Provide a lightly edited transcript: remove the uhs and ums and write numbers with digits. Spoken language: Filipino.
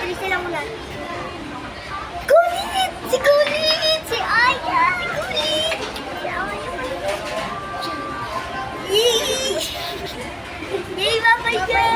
Alis sila muna. Kulit! Si Kulit! Si Aya! Si Kulit! Si Aya! Yay! Yay, babay ka!